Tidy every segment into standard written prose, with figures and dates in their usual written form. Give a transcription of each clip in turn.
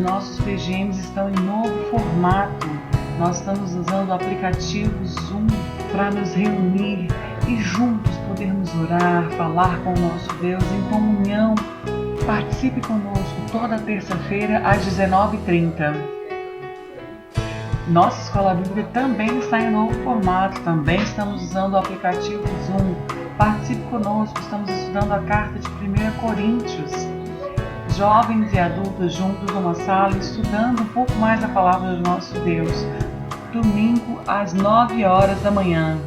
nossos PGMs estão em novo formato. Nós estamos usando o aplicativo Zoom para nos reunir e juntos podermos orar, falar com o nosso Deus em comunhão. Participe conosco toda terça-feira às 19h30. Nossa Escola Bíblica também está em novo formato, também estamos usando o aplicativo Zoom. Participe conosco, estamos estudando a carta de 1 Coríntios. Jovens e adultos juntos numa sala, estudando um pouco mais a palavra do nosso Deus. Domingo às 9h da manhã.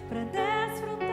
Pra desfrutar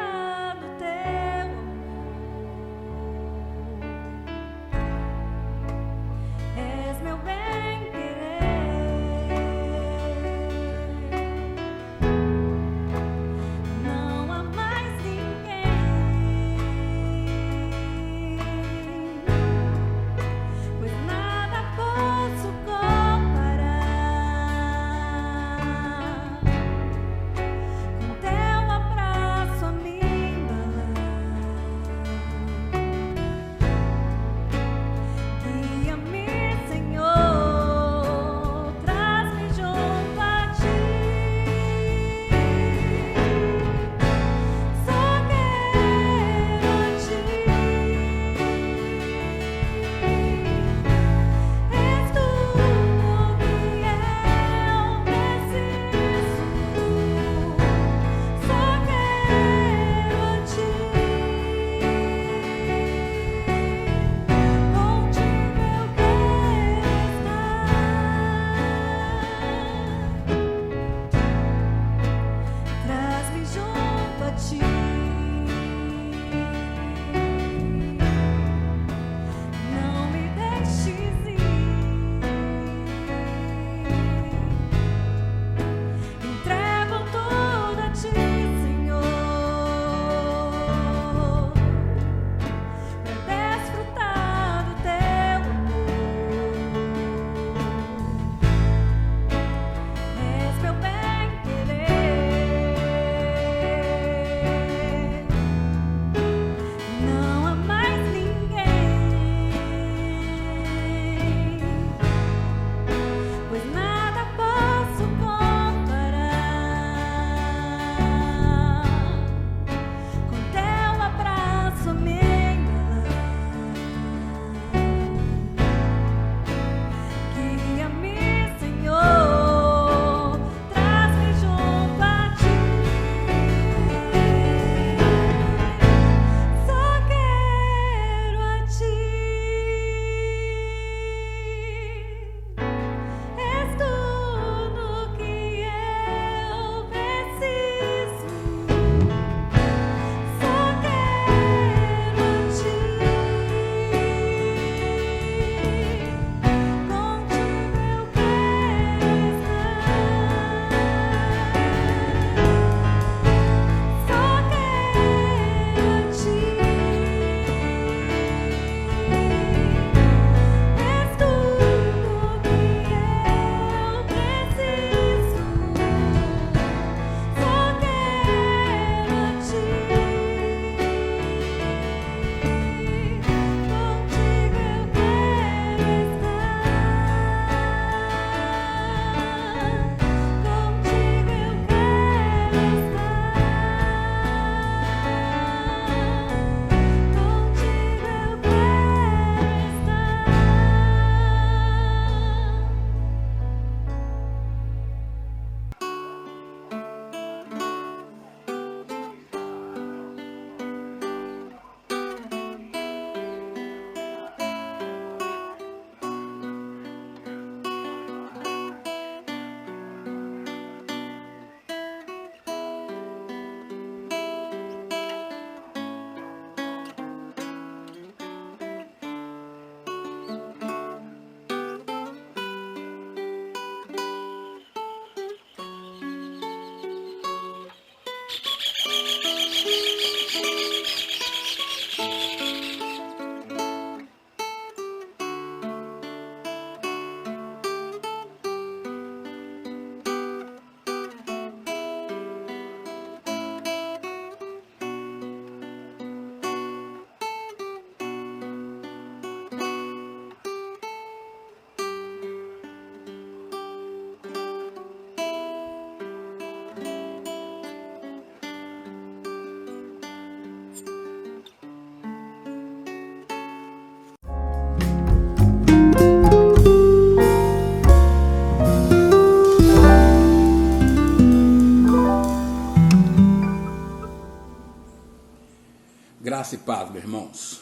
Graça e paz, meus irmãos.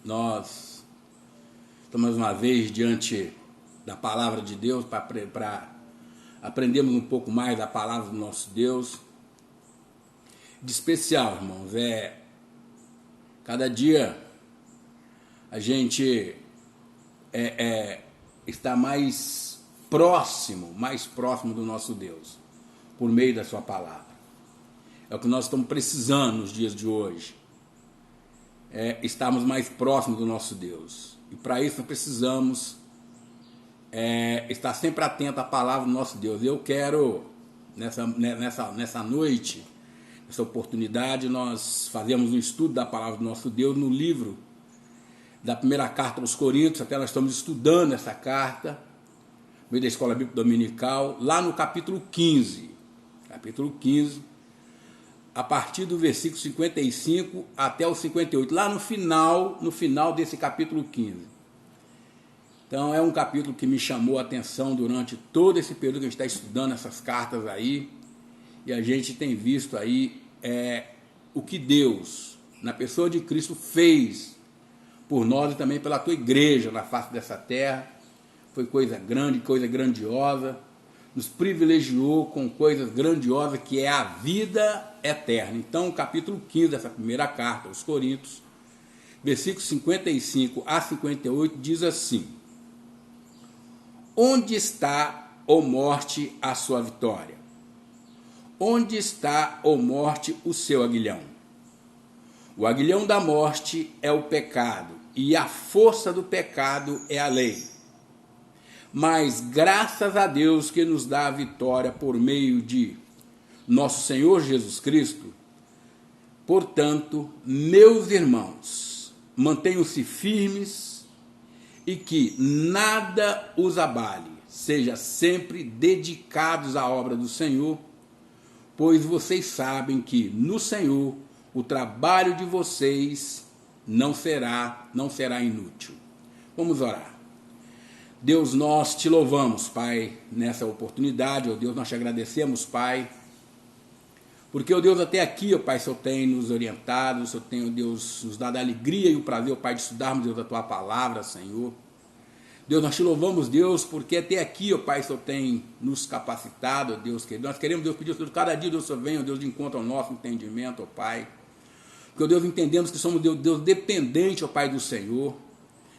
Nós estamos mais uma vez diante da palavra de Deus para aprendermos um pouco mais da palavra do nosso Deus. De especial, irmãos, cada dia a gente está mais próximo do nosso Deus, por meio da sua palavra. É o que nós estamos precisando nos dias de hoje. Estarmos mais próximos do nosso Deus. E para isso nós precisamos estar sempre atento à palavra do nosso Deus. Eu quero, nessa noite, nessa oportunidade, nós fazemos um estudo da palavra do nosso Deus no livro da primeira carta aos Coríntios. Até nós estamos estudando essa carta, no meio da Escola Bíblica Dominical, lá no capítulo 15. Capítulo 15. A partir do versículo 55 até o 58, lá no final desse capítulo 15. Então é um capítulo que me chamou a atenção durante todo esse período que a gente está estudando essas cartas aí, e a gente tem visto aí o que Deus, na pessoa de Cristo, fez por nós e também pela tua igreja na face dessa terra. Foi coisa grande, coisa grandiosa. Nos privilegiou com coisas grandiosas, que é a vida eterna. Então, o capítulo 15 dessa primeira carta aos Coríntios, versículos 55 a 58, diz assim: Onde está, ó morte, a sua vitória? Onde está, ó morte, o seu aguilhão? O aguilhão da morte é o pecado, e a força do pecado é a lei. Mas graças a Deus que nos dá a vitória por meio de nosso Senhor Jesus Cristo. Portanto, meus irmãos, mantenham-se firmes e que nada os abale. Sejam sempre dedicados à obra do Senhor, pois vocês sabem que no Senhor o trabalho de vocês não será inútil. Vamos orar. Deus, nós te louvamos, Pai, nessa oportunidade. Ó Deus, nós te agradecemos, Pai, porque, ó Deus, até aqui, ó Pai, o Senhor tem nos orientado, o Senhor tem, ó Deus, nos dado a alegria e o prazer, ó Pai, de estudarmos, Deus, a tua palavra, Senhor. Deus, nós te louvamos, Deus, porque até aqui, ó Pai, o Senhor tem nos capacitado, ó Deus, que nós queremos, Deus, pedir, Deus, cada dia, Deus, o Senhor venha, ó Deus, de encontro ao nosso entendimento, ó Pai, porque, ó Deus, entendemos que somos, Deus, dependente, ó Pai, do Senhor.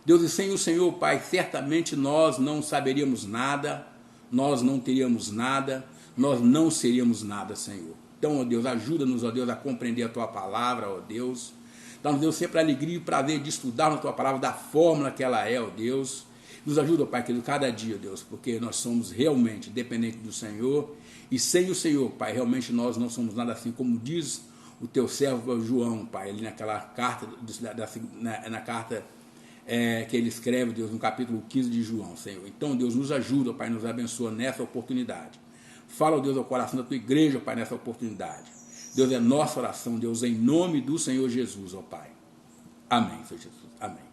Deus, e sem o Senhor, Pai, certamente nós não saberíamos nada, nós não teríamos nada, nós não seríamos nada, Senhor. Então, ó Deus, ajuda-nos, ó Deus, a compreender a Tua palavra, ó Deus. Dá-nos, Deus, sempre a alegria e o prazer de estudar a Tua palavra da fórmula que ela é, ó Deus. Nos ajuda, ó Pai, querido, cada dia, ó Deus, porque nós somos realmente dependentes do Senhor. E sem o Senhor, Pai, realmente nós não somos nada, assim como diz o Teu servo João, Pai, ali naquela carta, na carta que ele escreve, Deus, no capítulo 15 de João, Senhor. Então, Deus, nos ajuda, Pai, nos abençoa nessa oportunidade. Fala, Deus, ao coração da tua igreja, Pai, nessa oportunidade. Deus, é nossa oração, Deus, em nome do Senhor Jesus, ó Pai. Amém, Senhor Jesus. Amém.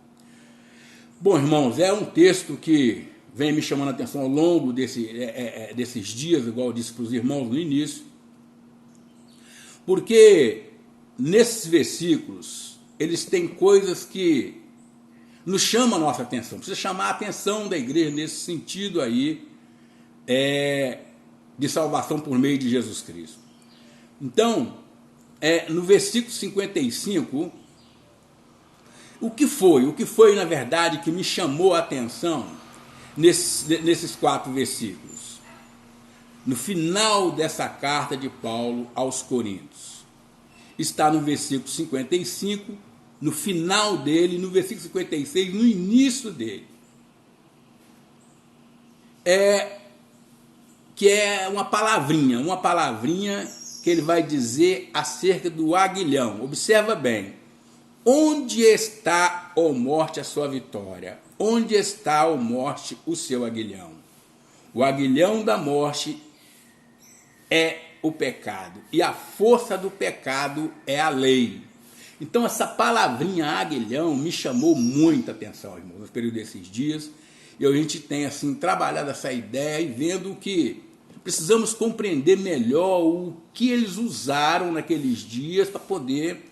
Bom, irmãos, é um texto que vem me chamando a atenção ao longo desses dias, igual eu disse para os irmãos no início, porque nesses versículos, eles têm coisas que nos chamam a nossa atenção. Precisa chamar a atenção da igreja nesse sentido aí, de salvação por meio de Jesus Cristo. Então, no versículo 55, o que foi na verdade que me chamou a atenção nesses 4 versículos? No final dessa carta de Paulo aos Coríntios, está no versículo 55, no final dele, no versículo 56, no início dele. Que é uma palavrinha que ele vai dizer acerca do aguilhão. Observa bem. Onde está, ó morte, a sua vitória? Onde está, ó morte, o seu aguilhão? O aguilhão da morte é o pecado, e a força do pecado é a lei. Então essa palavrinha aguilhão me chamou muita atenção, irmãos, no período desses dias. E a gente tem assim trabalhado essa ideia e vendo que precisamos compreender melhor o que eles usaram naqueles dias para poder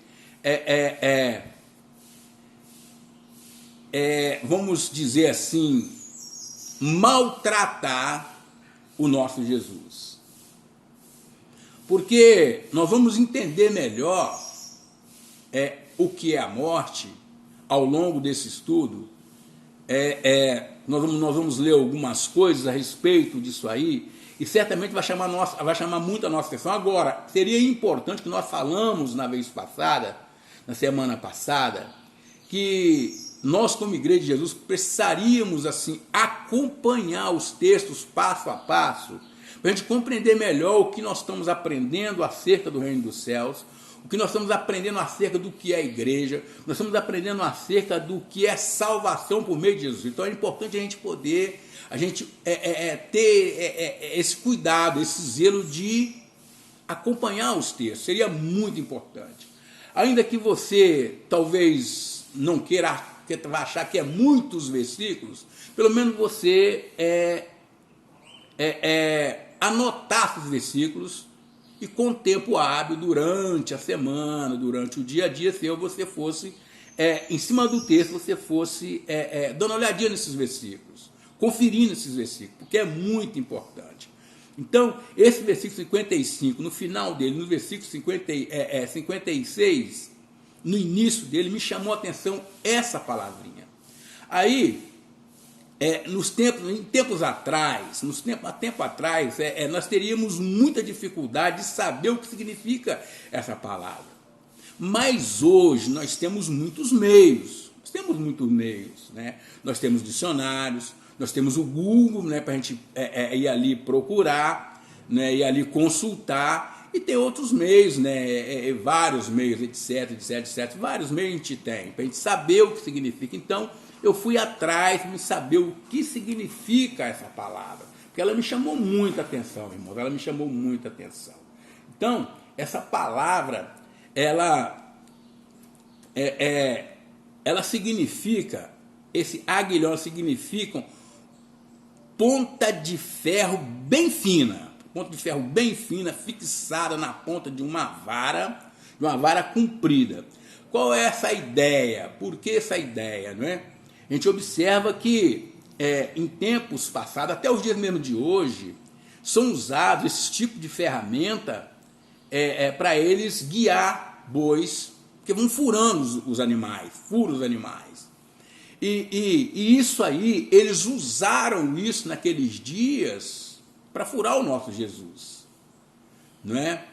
vamos dizer assim, maltratar o nosso Jesus. Porque nós vamos entender melhor o que é a morte ao longo desse estudo. Nós vamos ler algumas coisas a respeito disso aí, e certamente vai chamar muito a nossa atenção. Agora, seria importante que nós falamos na vez passada, na semana passada, que nós, como Igreja de Jesus, precisaríamos assim acompanhar os textos passo a passo, para a gente compreender melhor o que nós estamos aprendendo acerca do reino dos céus, o que nós estamos aprendendo acerca do que é a igreja, nós estamos aprendendo acerca do que é salvação por meio de Jesus. Então é importante a gente poder, ter esse cuidado, esse zelo de acompanhar os textos. Seria muito importante. Ainda que você talvez não queira, vai achar que é muitos versículos, pelo menos você anotar esses versículos e com tempo hábil durante a semana, durante o dia a dia seu, você fosse, em cima do texto, você fosse dando uma olhadinha nesses versículos, conferindo esses versículos, porque é muito importante. Então, esse versículo 55, no final dele, no versículo 56, no início dele, me chamou a atenção essa palavrinha. Aí, em tempos atrás, nós teríamos muita dificuldade de saber o que significa essa palavra. Mas hoje nós temos muitos meios. Né? Nós temos dicionários, nós temos o Google, né, para a gente ir ali procurar, né, ir ali consultar, e tem outros meios, né, vários meios, etc, vários meios a gente tem, para a gente saber o que significa. Então, eu fui atrás de saber o que significa essa palavra, porque ela me chamou muita atenção, irmãos, ela me chamou muita atenção. Então, essa palavra, ela significa, esse aguilhão significa ponta de ferro bem fina, fixada na ponta de uma vara comprida. Qual é essa ideia? Por que essa ideia, não é? A gente observa que em tempos passados, até os dias mesmo de hoje, são usados esse tipo de ferramenta para eles guiar bois, porque vão furando os animais, E isso aí, eles usaram isso naqueles dias para furar o nosso Jesus, não é?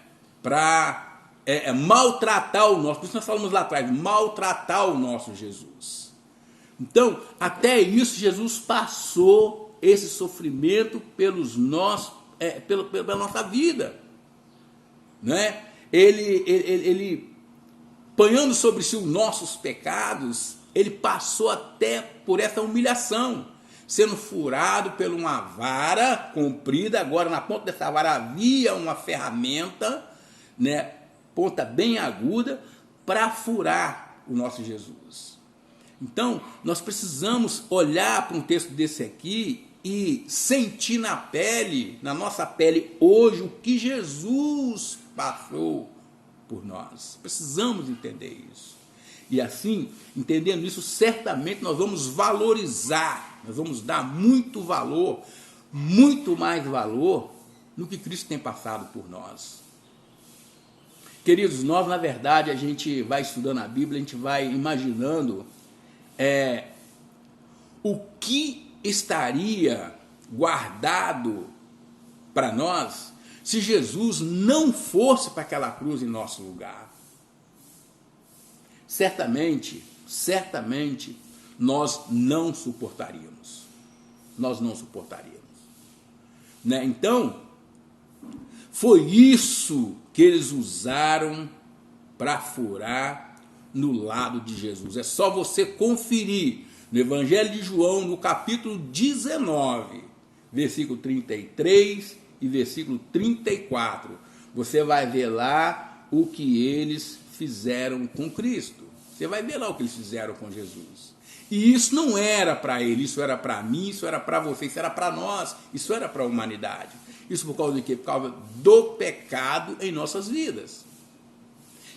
Para maltratar o nosso, por isso nós falamos lá atrás, maltratar o nosso Jesus. Então, até isso, Jesus passou esse sofrimento pela nossa vida, né? Ele apanhando sobre si os nossos pecados, ele passou até por essa humilhação, sendo furado por uma vara comprida. Agora, na ponta dessa vara havia uma ferramenta, né, ponta bem aguda, para furar o nosso Jesus. Então, nós precisamos olhar para um texto desse aqui e sentir na nossa pele hoje, o que Jesus passou por nós. Precisamos entender isso. E assim, entendendo isso, certamente nós vamos valorizar, nós vamos dar muito valor, muito mais valor no que Cristo tem passado por nós. Queridos, nós, na verdade, a gente vai estudando a Bíblia, a gente vai imaginando o que estaria guardado para nós se Jesus não fosse para aquela cruz em nosso lugar. Certamente, nós não suportaríamos. Né? Então, foi isso que eles usaram para furar no lado de Jesus. É só você conferir no Evangelho de João, no capítulo 19, versículo 33 e versículo 34. Você vai ver lá o que eles fizeram com Cristo. Você vai ver lá o que eles fizeram com Jesus. E isso não era para ele, isso era para mim, isso era para você, isso era para nós, isso era para a humanidade. Isso por causa de quê? Por causa do pecado em nossas vidas.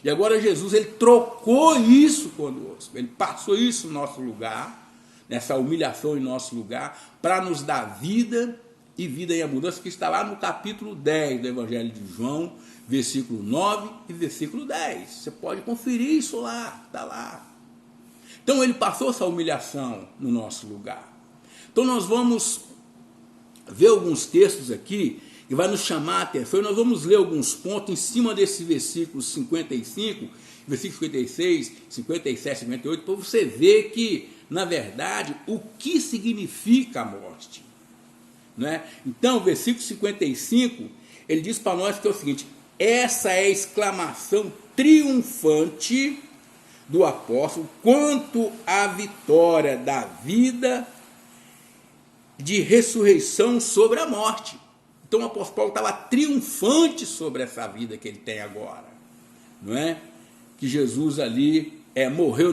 E agora Jesus, ele trocou isso conosco, ele passou isso no nosso lugar, nessa humilhação em nosso lugar, para nos dar vida e vida em abundância, que está lá no capítulo 10 do Evangelho de João, versículo 9 e versículo 10. Você pode conferir isso lá, está lá. Então ele passou essa humilhação no nosso lugar. Então nós vamos ver alguns textos aqui que vai nos chamar a atenção, e nós vamos ler alguns pontos em cima desse versículo 55, versículo 56, 57, 58, para você ver que, na verdade, o que significa a morte. Né? Então, o versículo 55, ele diz para nós que é o seguinte: essa é a exclamação triunfante do apóstolo quanto à vitória da vida de ressurreição sobre a morte. Então o apóstolo Paulo estava triunfante sobre essa vida que ele tem agora, não é? Que Jesus ali morreu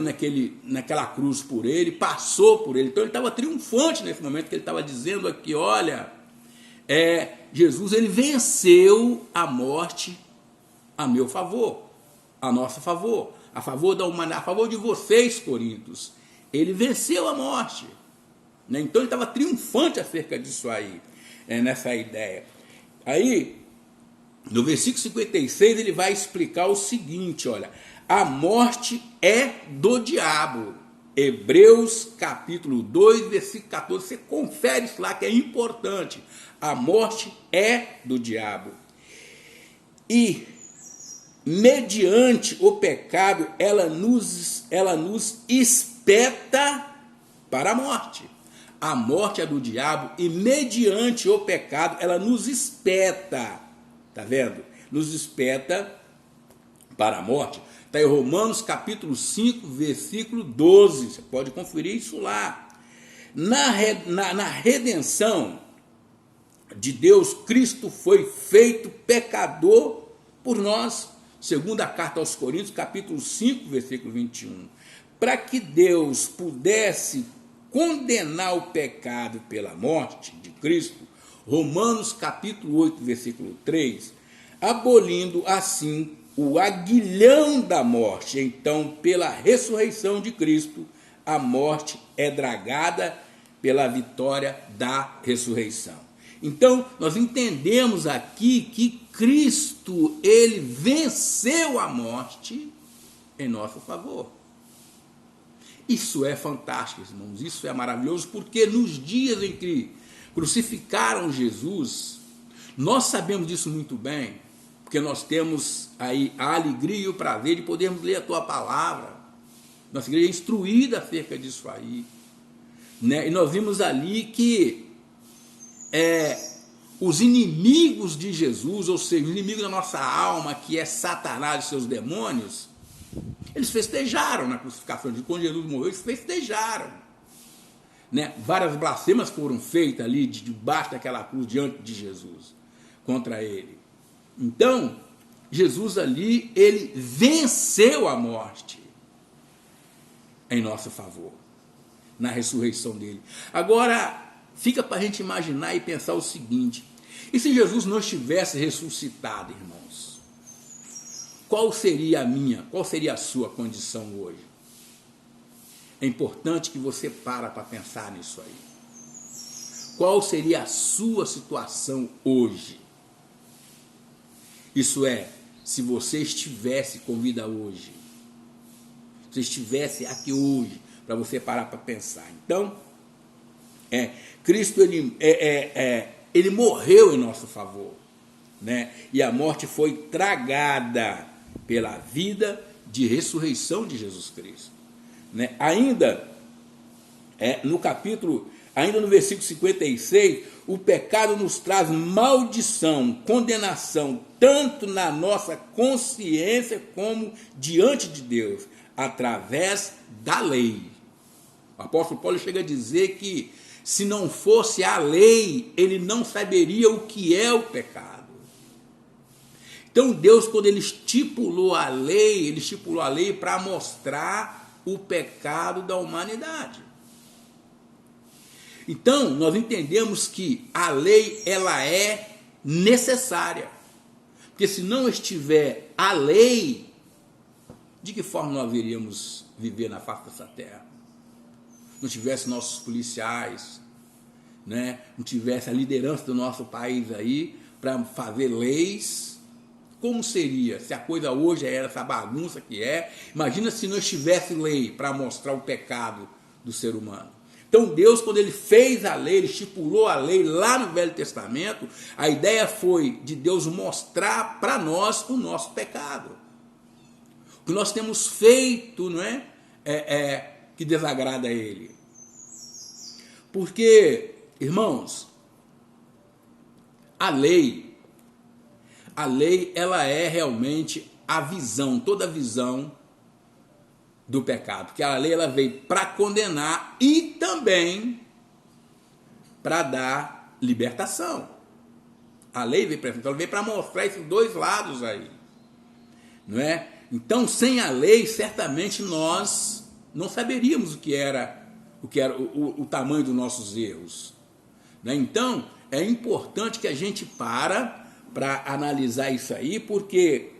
naquela cruz por ele, passou por ele. Então ele estava triunfante nesse momento que ele estava dizendo aqui, olha, Jesus, ele venceu a morte a meu favor, a nosso favor, a favor da humanidade, a favor de vocês, Coríntios. Ele venceu a morte, né? Então ele estava triunfante acerca disso aí, nessa ideia. Aí, no versículo 56, ele vai explicar o seguinte, olha: a morte é do diabo. Hebreus capítulo 2, versículo 14, você confere isso lá que é importante. A morte é do diabo. E, mediante o pecado, ela nos espeta para a morte. A morte é do diabo e, mediante o pecado, ela nos espeta. Está vendo? Nos espeta para a morte. Está em Romanos capítulo 5, versículo 12. Você pode conferir isso lá. Na redenção de Deus, Cristo foi feito pecador por nós. Segundo a carta aos Coríntios, capítulo 5, versículo 21. Para que Deus pudesse condenar o pecado pela morte de Cristo, Romanos capítulo 8, versículo 3, abolindo assim o aguilhão da morte. Então, pela ressurreição de Cristo, a morte é dragada pela vitória da ressurreição. Então, nós entendemos aqui que Cristo, ele venceu a morte em nosso favor. Isso é fantástico, irmãos, isso é maravilhoso, porque nos dias em que crucificaram Jesus, nós sabemos disso muito bem, porque nós temos aí a alegria e o prazer de podermos ler a tua palavra. Nossa igreja é instruída acerca disso aí, né? E nós vimos ali que os inimigos de Jesus, ou seja, o inimigo da nossa alma, que é Satanás e seus demônios, eles festejaram na crucificação de quando Jesus morreu, eles festejaram, né? Várias blasfemas foram feitas ali debaixo daquela cruz diante de Jesus contra ele. Então, Jesus ali, ele venceu a morte em nosso favor, na ressurreição dele. Agora, fica para a gente imaginar e pensar o seguinte: e se Jesus não estivesse ressuscitado, irmãos? Qual seria a minha, qual seria a sua condição hoje? É importante que você para pensar nisso aí. Qual seria a sua situação hoje? Isso é, se você estivesse com vida hoje, se você estivesse aqui hoje, para você parar para pensar. Então, Cristo, ele morreu em nosso favor, né? E a morte foi tragada pela vida de ressurreição de Jesus Cristo, né? Ainda no versículo 56, o pecado nos traz maldição, condenação, tanto na nossa consciência como diante de Deus, através da lei. O apóstolo Paulo chega a dizer que se não fosse a lei, ele não saberia o que é o pecado. Então Deus, quando ele estipulou a lei para mostrar o pecado da humanidade. Então nós entendemos que a lei, ela é necessária. Porque se não estiver a lei, de que forma nós iríamos viver na face dessa terra? Não tivesse nossos policiais, né? Não tivesse a liderança do nosso país aí para fazer leis, como seria se a coisa hoje era essa bagunça que é? Imagina se não tivesse lei para mostrar o pecado do ser humano. Então Deus, quando ele fez a lei, ele estipulou a lei lá no Velho Testamento, a ideia foi de Deus mostrar para nós o nosso pecado. O que nós temos feito, não é? Que desagrada a ele. Porque, irmãos, a lei ela é realmente a visão, toda a visão do pecado. Porque a lei ela veio para condenar e também para dar libertação. A lei veio para então, ela veio para mostrar esses dois lados aí, não é? Então, sem a lei, certamente nós não saberíamos o que era o tamanho dos nossos erros, né? Então, é importante que a gente para analisar isso aí, porque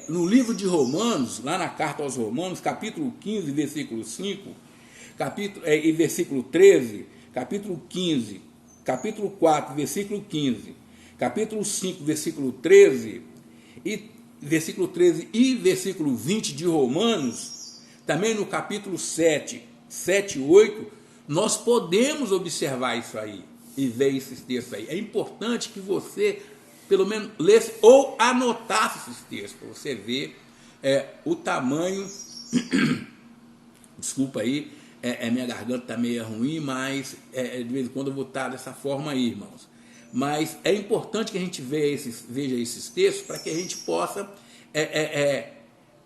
no livro de Romanos, lá na carta aos Romanos, capítulo 15, versículo 5, e versículo 13, capítulo 15, capítulo 4, versículo 15, capítulo 5, versículo 13, e versículo 13 e versículo 20 de Romanos, também no capítulo 7 e 8, nós podemos observar isso aí e ver esses textos aí. É importante que você pelo menos lesse ou anotasse esses textos, para você ver o tamanho. Desculpa aí, minha garganta está meio ruim, mas de vez em quando eu vou estar dessa forma aí, irmãos. Mas é importante que a gente veja esses textos para que a gente possa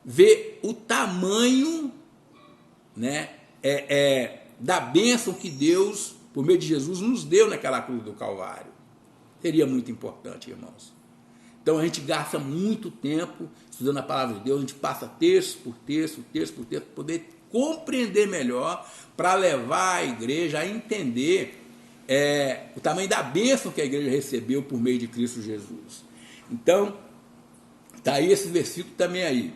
ver o tamanho, né, da bênção que Deus, por meio de Jesus, nos deu naquela cruz do Calvário. Seria muito importante, irmãos. Então a gente gasta muito tempo estudando a palavra de Deus, a gente passa texto por texto, para poder compreender melhor, para levar a igreja a entender o tamanho da bênção que a igreja recebeu por meio de Cristo Jesus. Então, está aí esse versículo também aí.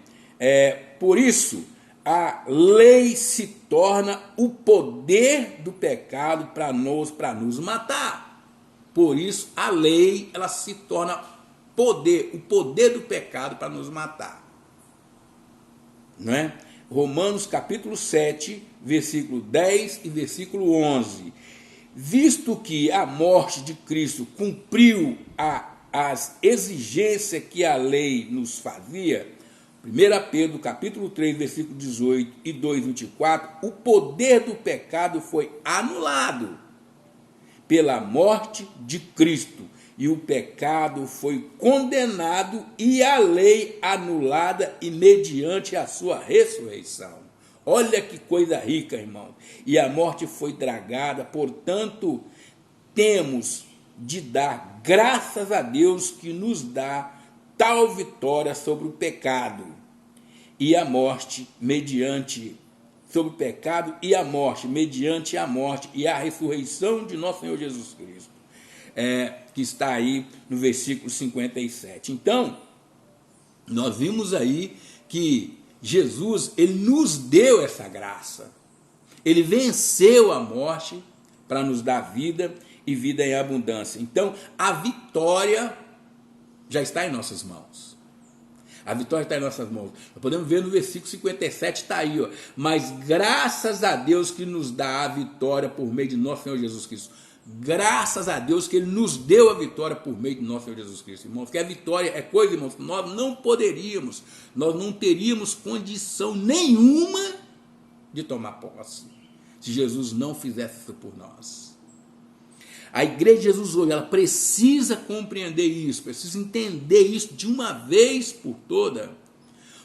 Por isso, a lei se torna o poder do pecado para nos matar. Por isso, a lei ela se torna o poder do pecado para nos matar. Não é? Romanos capítulo 7, versículo 10 e versículo 11. Visto que a morte de Cristo cumpriu as exigências que a lei nos fazia, 1 Pedro capítulo 3, versículo 18 e 2, 24, o poder do pecado foi anulado pela morte de Cristo, e o pecado foi condenado e a lei anulada e mediante a sua ressurreição. Olha que coisa rica, irmão. E a morte foi tragada, portanto, temos de dar graças a Deus que nos dá tal vitória sobre o pecado e a morte sobre o pecado e a morte, mediante a morte e a ressurreição de nosso Senhor Jesus Cristo, que está aí no versículo 57. Então, nós vimos aí que Jesus, ele nos deu essa graça. Ele venceu a morte para nos dar vida e vida em abundância. Então, a vitória já está em nossas mãos. A vitória está em nossas mãos. Nós podemos ver no versículo 57, está aí, ó. Mas graças a Deus que nos dá a vitória por meio de nosso Senhor Jesus Cristo. Graças a Deus que Ele nos deu a vitória por meio de nosso Senhor Jesus Cristo. Irmãos, que a vitória é coisa, irmãos, que nós não poderíamos, nós não teríamos condição nenhuma de tomar posse, se Jesus não fizesse isso por nós. A igreja de Jesus hoje, ela precisa compreender isso, precisa entender isso de uma vez por toda.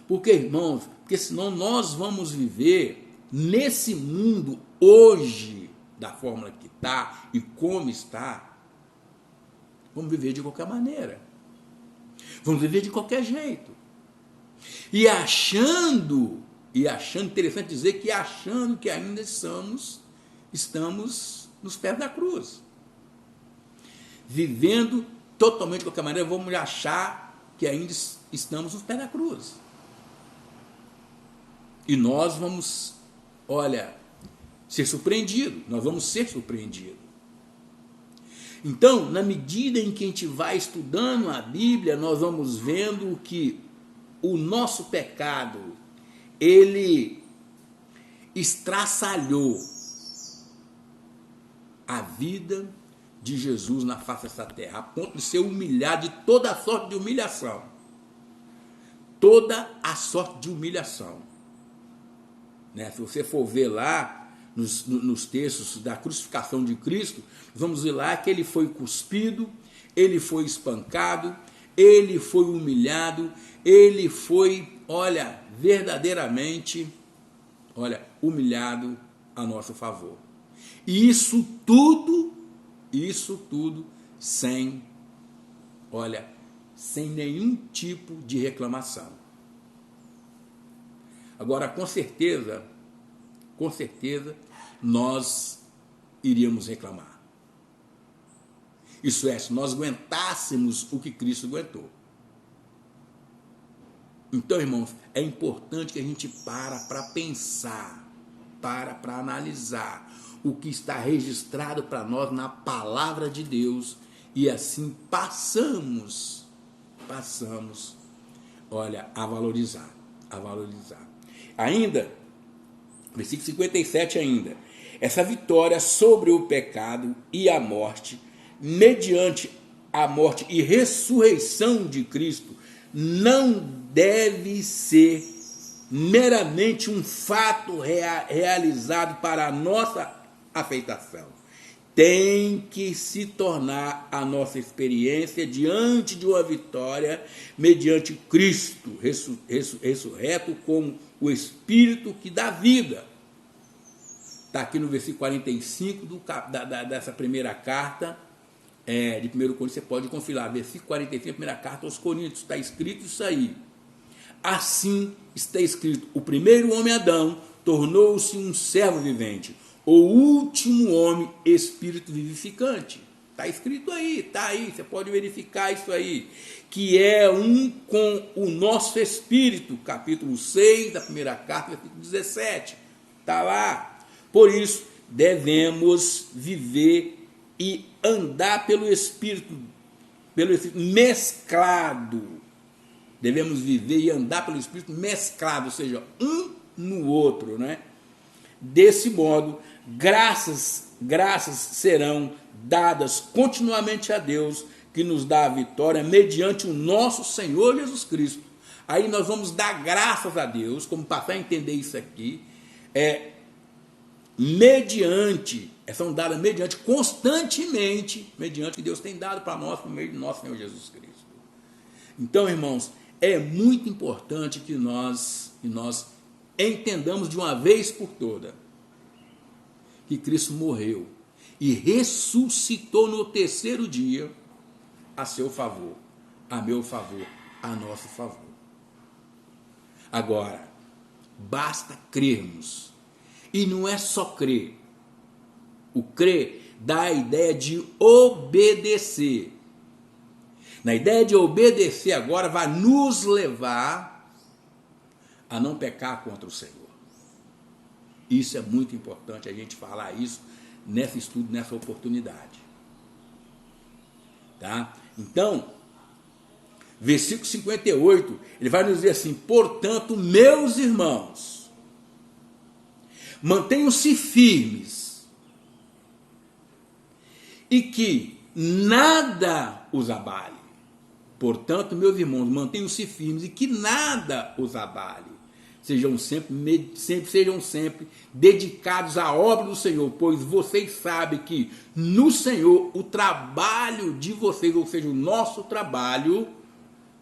Porque, irmãos, porque senão nós vamos viver nesse mundo hoje, da forma que está e como está, vamos viver de qualquer maneira. Vamos viver de qualquer jeito. E achando, interessante dizer que achando que ainda estamos nos pés da cruz. Vivendo totalmente de qualquer maneira, vamos achar que ainda estamos nos pés da cruz. E nós vamos, olha, ser surpreendidos. Nós vamos ser surpreendidos. Então, na medida em que a gente vai estudando a Bíblia, nós vamos vendo que o nosso pecado, ele estraçalhou a vida de Jesus na face dessa terra, a ponto de ser humilhado de toda a sorte de humilhação. Toda a sorte de humilhação. Né? Se você for ver lá, nos textos da crucificação de Cristo, vamos ver lá que ele foi cuspido, ele foi espancado, ele foi humilhado, ele foi, olha, verdadeiramente, olha, humilhado a nosso favor. E isso tudo sem, olha, sem nenhum tipo de reclamação. Agora, com certeza, nós iríamos reclamar. Isso é, se nós aguentássemos o que Cristo aguentou. Então, irmãos, é importante que a gente para pensar, para analisar o que está registrado para nós na palavra de Deus e assim passamos, olha, a valorizar. Ainda, versículo 57 ainda, essa vitória sobre o pecado e a morte, mediante a morte e ressurreição de Cristo, não deve ser meramente um fato realizado para a nossa afeitação. Tem que se tornar a nossa experiência diante de uma vitória mediante Cristo, ressurreto com o Espírito que dá vida. Está aqui no versículo 45 dessa primeira carta de 1 Coríntios, você pode confiar, versículo 45, primeira carta aos Coríntios, está escrito isso aí. Assim está escrito, o primeiro homem Adão tornou-se um servo vivente, o último homem espírito vivificante. Está escrito aí, está aí, você pode verificar isso aí, que é um com o nosso espírito, capítulo 6 da primeira carta, versículo 17, está lá. Por isso, devemos viver e andar pelo Espírito mesclado. Devemos viver e andar pelo Espírito mesclado, ou seja, um no outro, né? Desse modo, graças serão dadas continuamente a Deus, que nos dá a vitória mediante o nosso Senhor Jesus Cristo. Aí nós vamos dar graças a Deus, como passar a entender isso aqui, são dadas mediante, constantemente, mediante que Deus tem dado para nós por meio de nosso Senhor Jesus Cristo. Então, irmãos, é muito importante que nós entendamos de uma vez por toda que Cristo morreu e ressuscitou no terceiro dia a seu favor, a meu favor, a nosso favor. Agora, basta crermos. E não é só crer. O crer dá a ideia de obedecer. Na ideia de obedecer agora vai nos levar a não pecar contra o Senhor. Isso é muito importante a gente falar isso nesse estudo, nessa oportunidade. Tá? Então, versículo 58, ele vai nos dizer assim: portanto, meus irmãos, mantenham-se firmes e que nada os abale. Portanto, meus irmãos, mantenham-se firmes e que nada os abale. Sejam sempre dedicados à obra do Senhor, pois vocês sabem que no Senhor o trabalho de vocês, ou seja, o nosso trabalho,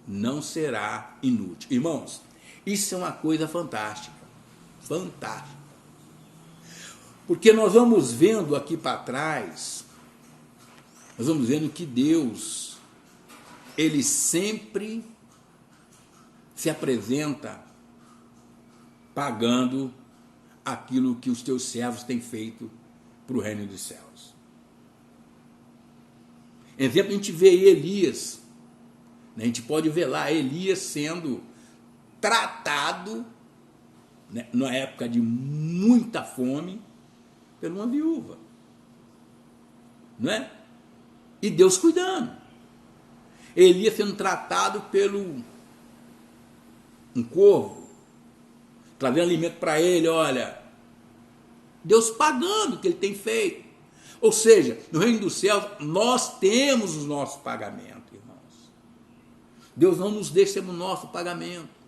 não será inútil. Irmãos, isso é uma coisa fantástica. Fantástica. Porque nós vamos vendo aqui para trás, nós vamos vendo que Deus, Ele sempre se apresenta pagando aquilo que os teus servos têm feito para o reino dos céus. Exemplo, a gente vê Elias, né? A gente pode ver lá Elias sendo tratado né, numa época de muita fome, por uma viúva. Não é? E Deus cuidando. Elias sendo tratado pelo um corvo, trazendo alimento para ele, olha, Deus pagando o que ele tem feito. Ou seja, no reino dos céus, nós temos o nosso pagamento, irmãos. Deus não nos deixa o nosso pagamento.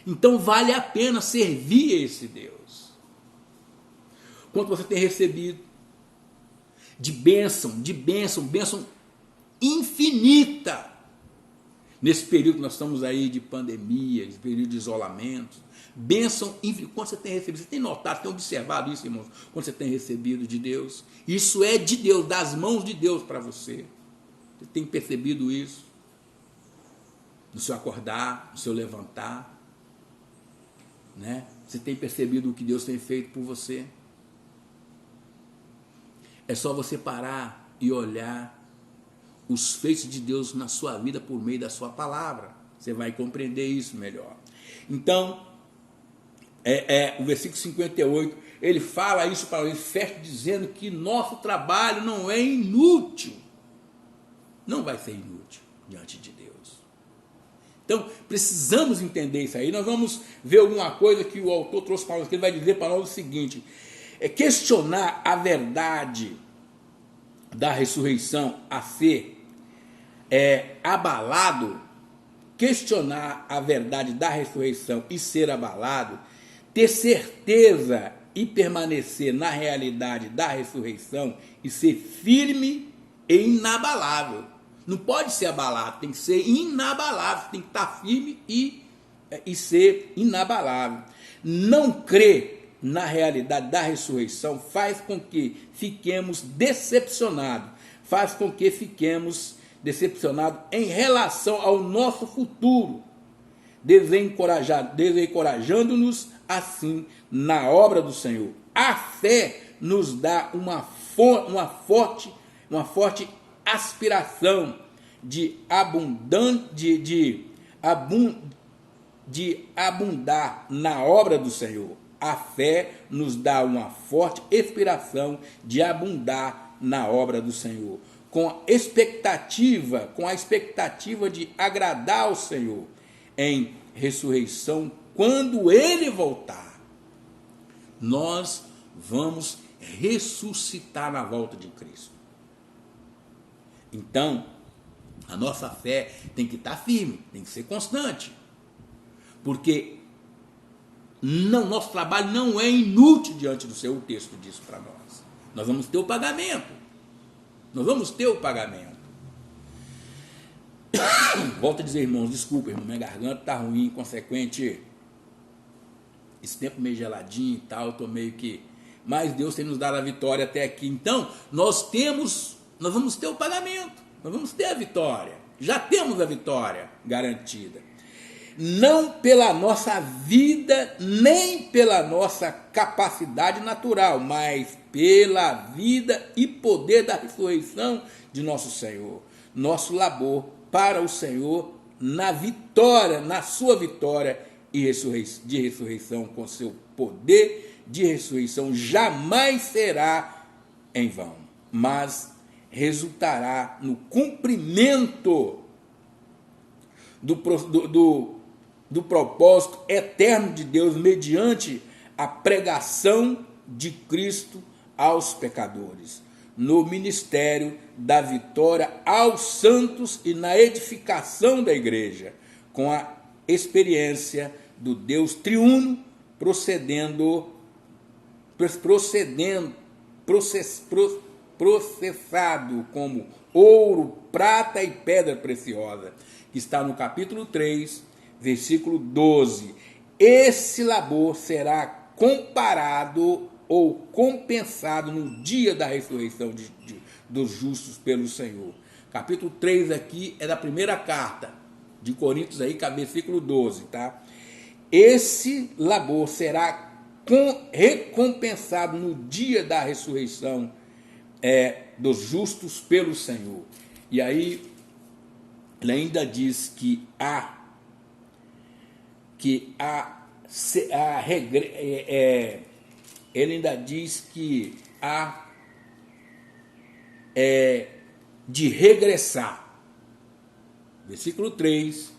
Então vale a pena servir a esse Deus. Quanto você tem recebido de bênção infinita. Nesse período que nós estamos aí de pandemia, de período de isolamento, bênção infinita. Quanto você tem recebido? Você tem notado, tem observado isso, irmãos? Quando você tem recebido de Deus? Isso é de Deus, das mãos de Deus para você. Você tem percebido isso? No seu acordar, no seu levantar, né? Você tem percebido o que Deus tem feito por você? É só você parar e olhar os feitos de Deus na sua vida por meio da sua palavra. Você vai compreender isso melhor. Então, o versículo 58, ele fala isso para ele, fecha dizendo que nosso trabalho não é inútil. Não vai ser inútil diante de Deus. Então, precisamos entender isso aí. Nós vamos ver alguma coisa que o autor trouxe para nós, que ele vai dizer para nós o seguinte: questionar a verdade da ressurreição a ser abalado, questionar a verdade da ressurreição e ser abalado, ter certeza e permanecer na realidade da ressurreição e ser firme e inabalável. Não pode ser abalado, tem que ser inabalável, tem que estar firme e ser inabalável. Não crer na realidade da ressurreição faz com que fiquemos decepcionados, faz com que fiquemos decepcionados em relação ao nosso futuro, desencorajando-nos assim na obra do Senhor. A fé nos dá uma forte aspiração de abundar na obra do Senhor. A fé nos dá uma forte inspiração de abundar na obra do Senhor, com a expectativa de agradar ao Senhor em ressurreição, quando Ele voltar. Nós vamos ressuscitar na volta de Cristo. Então, a nossa fé tem que estar firme, tem que ser constante, porque nosso trabalho não é inútil diante do Senhor. O texto diz para nós. Nós vamos ter o pagamento. Volto a dizer, irmãos, desculpa, irmão, minha garganta está ruim, consequente, esse tempo meio geladinho e tal, eu estou meio que... Mas Deus tem nos dado a vitória até aqui. Então, nós vamos ter o pagamento, nós vamos ter a vitória. Já temos a vitória garantida. Não pela nossa vida, nem pela nossa capacidade natural, mas pela vida e poder da ressurreição de nosso Senhor. Nosso labor para o Senhor na vitória, na sua vitória de ressurreição, com seu poder de ressurreição, jamais será em vão, mas resultará no cumprimento do propósito eterno de Deus mediante a pregação de Cristo aos pecadores, no ministério da vitória aos santos e na edificação da igreja, com a experiência do Deus triuno processado como ouro, prata e pedra preciosa, que está no capítulo 3, versículo 12. Esse labor será comparado ou compensado no dia da ressurreição dos justos pelo Senhor. Capítulo 3 aqui é da primeira carta de Coríntios, aí, versículo 12, tá? Esse labor será recompensado no dia da ressurreição dos justos pelo Senhor. E aí ele ainda diz que há ele ainda diz que há de regressar. Versículo 3,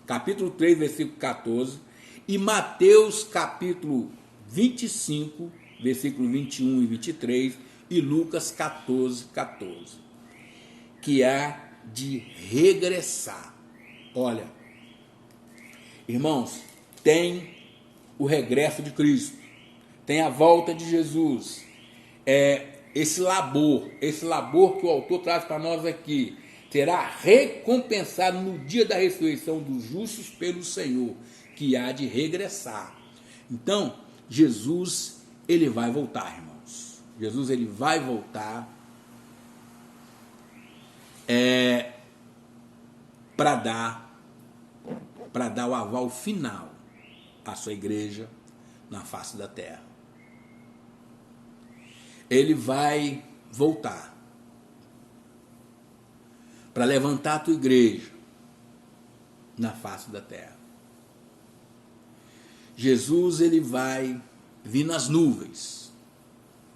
capítulo 3, versículo 14, e Mateus capítulo 25, versículo 21 e 23, e Lucas 14, 14, que há de regressar. Olha, irmãos, tem o regresso de Cristo, tem a volta de Jesus, esse labor que o autor traz para nós aqui, será recompensado no dia da ressurreição dos justos pelo Senhor, que há de regressar. Então, Jesus, ele vai voltar, irmãos. Jesus, ele vai voltar para dar o aval final à sua igreja na face da terra. Ele vai voltar para levantar a tua igreja na face da terra. Jesus, ele vai vir nas nuvens.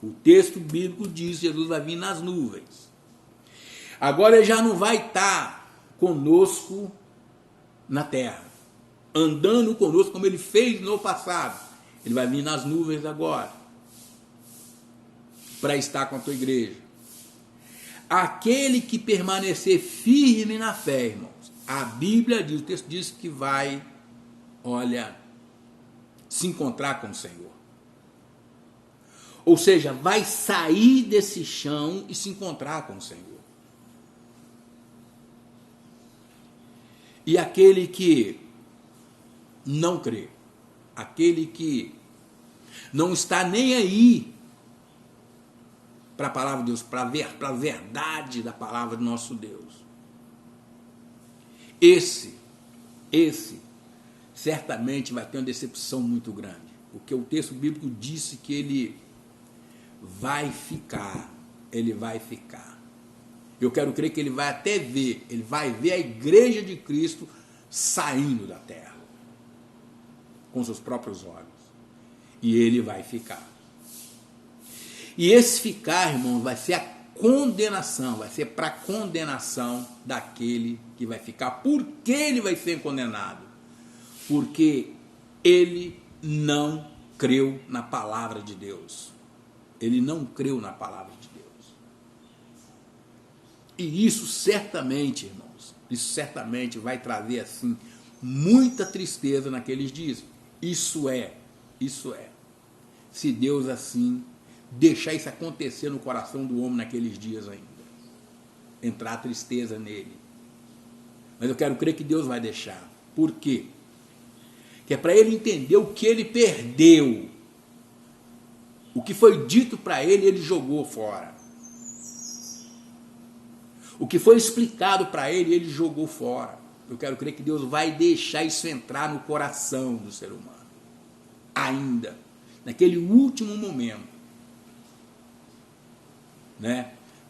O texto bíblico diz que Jesus vai vir nas nuvens. Agora ele já não vai estar conosco na terra, andando conosco como ele fez no passado. Ele vai vir nas nuvens agora, para estar com a tua igreja. Aquele que permanecer firme na fé, irmãos, a Bíblia diz, o texto diz que vai, se encontrar com o Senhor. Ou seja, vai sair desse chão e se encontrar com o Senhor. E aquele que não crê, aquele que não está nem aí para a palavra de Deus, para a verdade da palavra do nosso Deus, esse certamente vai ter uma decepção muito grande, porque o texto bíblico disse que ele vai ficar. Eu quero crer que ele vai até ver, ele vai ver a igreja de Cristo saindo da terra, com seus próprios olhos, e ele vai ficar. E esse ficar, irmãos, vai ser a condenação, vai ser para a condenação daquele que vai ficar. Por que ele vai ser condenado? Porque ele não creu na palavra de Deus. Ele não creu na palavra de Deus. E isso certamente, irmãos, vai trazer assim muita tristeza naqueles dias. Isso é. Se Deus assim deixar isso acontecer no coração do homem naqueles dias ainda, entrar tristeza nele. Mas eu quero crer que Deus vai deixar. Por quê? Que é para ele entender o que ele perdeu. O que foi dito para ele, ele jogou fora. O que foi explicado para ele, ele jogou fora. Eu quero crer que Deus vai deixar isso entrar no coração do ser humano. Ainda, naquele último momento.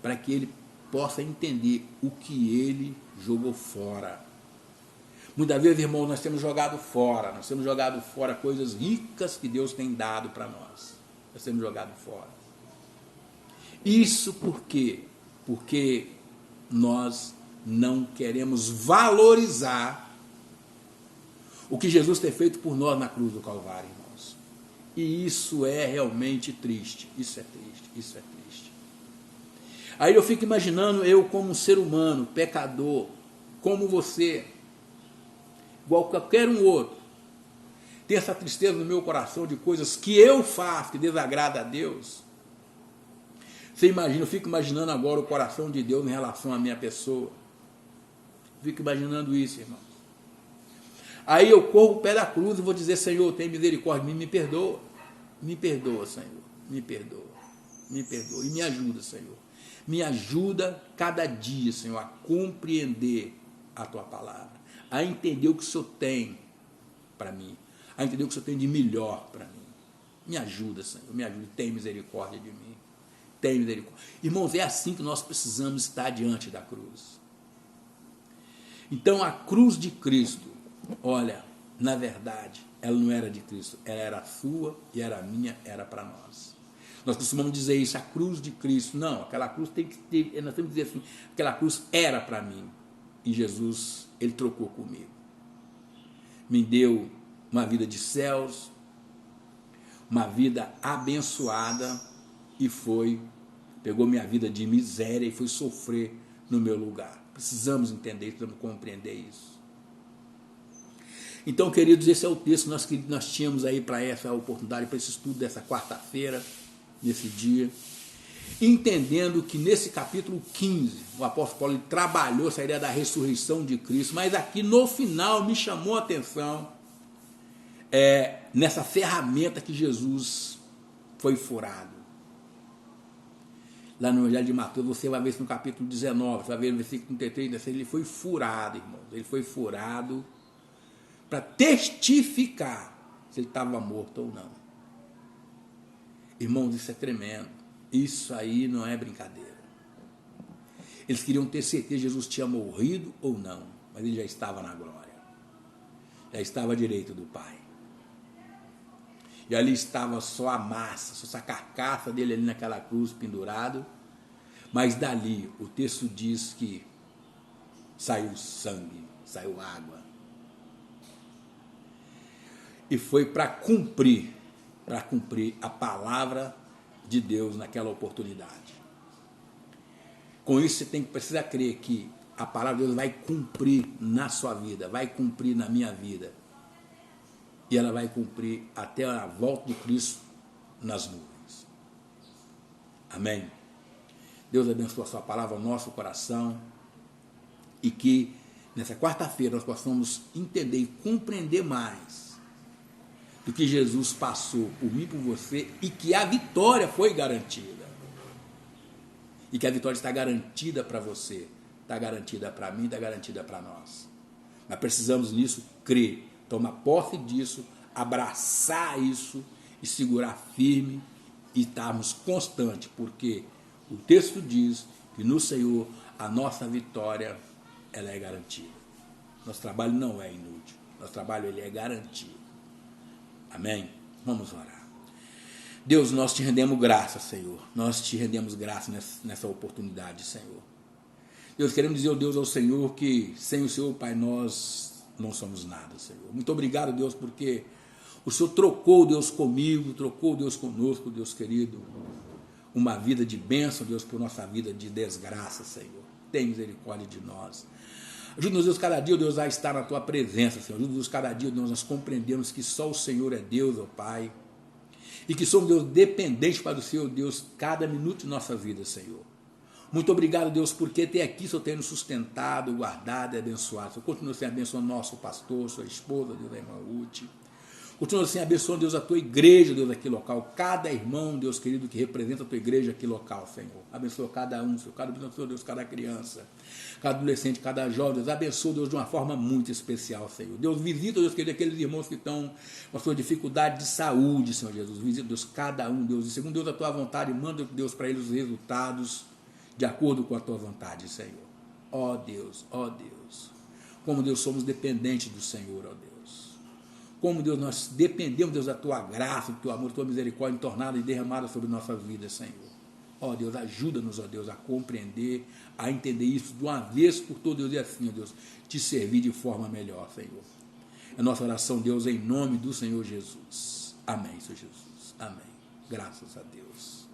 Para que ele possa entender o que ele jogou fora. Muitas vezes, irmãos, nós temos jogado fora coisas ricas que Deus tem dado para nós. Nós temos jogado fora. Isso por quê? Porque nós não queremos valorizar o que Jesus tem feito por nós na cruz do Calvário, irmãos. E isso é realmente triste. Isso é triste. Aí eu fico imaginando eu como um ser humano, pecador, como você, igual qualquer um outro, ter essa tristeza no meu coração de coisas que eu faço, que desagrada a Deus. Você imagina, eu fico imaginando agora o coração de Deus em relação à minha pessoa. Fico imaginando isso, irmãos. Aí eu corro o pé da cruz e vou dizer: Senhor, tem misericórdia de mim, me perdoa. Me perdoa, Senhor. Me perdoa. E me ajuda, Senhor. Me ajuda cada dia, Senhor, a compreender a Tua palavra, a entender o que o Senhor tem para mim, a entender o que o Senhor tem de melhor para mim. Me ajuda, Senhor, me ajuda, tem misericórdia de mim. Tem misericórdia. Irmãos, é assim que nós precisamos estar diante da cruz. Então, a cruz de Cristo, olha, na verdade, ela não era de Cristo, ela era sua e era minha, era para nós. Nós costumamos dizer isso, a cruz de Cristo. Não, aquela cruz tem que ter, nós temos que dizer assim, aquela cruz era para mim. E Jesus, ele trocou comigo. Me deu uma vida de céus, uma vida abençoada, e pegou minha vida de miséria e foi sofrer no meu lugar. Precisamos entender, precisamos compreender isso. Então, queridos, esse é o texto que nós tínhamos aí para essa oportunidade, para esse estudo dessa quarta-feira, nesse dia, entendendo que nesse capítulo 15, o apóstolo Paulo trabalhou essa ideia da ressurreição de Cristo, mas aqui no final me chamou a atenção nessa ferramenta que Jesus foi furado. Lá no Evangelho de Mateus, você vai ver isso no capítulo 19, você vai ver no versículo 33, ele foi furado, irmãos, ele foi furado para testificar se ele estava morto ou não. Irmãos, isso é tremendo. Isso aí não é brincadeira. Eles queriam ter certeza se Jesus tinha morrido ou não, mas ele já estava na glória. Já estava à direita do Pai. E ali estava só a massa, só essa carcaça dele ali naquela cruz pendurado. Mas dali, o texto diz que saiu sangue, saiu água. E foi para cumprir a palavra de Deus naquela oportunidade. Com isso você precisa crer que a palavra de Deus vai cumprir na sua vida, vai cumprir na minha vida. E ela vai cumprir até a volta de Cristo nas nuvens. Amém? Deus abençoe a sua palavra, o nosso coração, e que nessa quarta-feira nós possamos entender e compreender mais do que Jesus passou por mim e por você, e que a vitória foi garantida. E que a vitória está garantida para você, está garantida para mim, está garantida para nós. Mas precisamos nisso crer, tomar posse disso, abraçar isso e segurar firme e estarmos constantes, porque o texto diz que no Senhor a nossa vitória ela é garantida. Nosso trabalho não é inútil, nosso trabalho ele é garantido. Amém? Vamos orar. Deus, nós te rendemos graça, Senhor. Nós te rendemos graça nessa oportunidade, Senhor. Deus, queremos dizer, Deus, ao Senhor que sem o Senhor, Pai, nós não somos nada, Senhor. Muito obrigado, Deus, porque o Senhor trocou, Deus, comigo, trocou, Deus, conosco, Deus querido, uma vida de bênção, Deus, por nossa vida de desgraça, Senhor. Tem misericórdia de nós. Ajuda-nos, Deus, cada dia, Deus, a estar na Tua presença, Senhor. Ajuda-nos cada dia, Deus, nós compreendemos que só o Senhor é Deus, ó Pai. E que somos, Deus, dependentes para o Senhor, Deus, cada minuto de nossa vida, Senhor. Muito obrigado, Deus, porque até aqui o Senhor tem nos sustentado, guardado e abençoado. O Senhor continua assim abençoando nosso pastor, sua esposa, Deus, a irmã Ruth. Continua assim abençoando, Deus, a tua igreja, Deus, aqui local. Cada irmão, Deus querido, que representa a tua igreja aqui local, Senhor. Abençoa cada um, Senhor. Abençoa, Deus, cada criança, cada adolescente, cada jovem. Deus, abençoa, Deus, de uma forma muito especial, Senhor. Deus, visita, Deus querido, aqueles irmãos que estão com a sua dificuldade de saúde, Senhor Jesus. Visita, Deus, cada um, Deus. E segundo, Deus, a tua vontade, manda, Deus, para eles os resultados de acordo com a tua vontade, Senhor. Ó Deus, como, Deus, somos dependentes do Senhor, ó Deus. Como, Deus, nós dependemos, Deus, da Tua graça, do Teu amor, da Tua misericórdia entornada e derramada sobre nossas vidas, Senhor. Ó Deus, ajuda-nos, ó Deus, a compreender, a entender isso de uma vez por todas, Deus, e assim, ó Deus, te servir de forma melhor, Senhor. É nossa oração, Deus, em nome do Senhor Jesus. Amém, Senhor Jesus. Amém. Graças a Deus.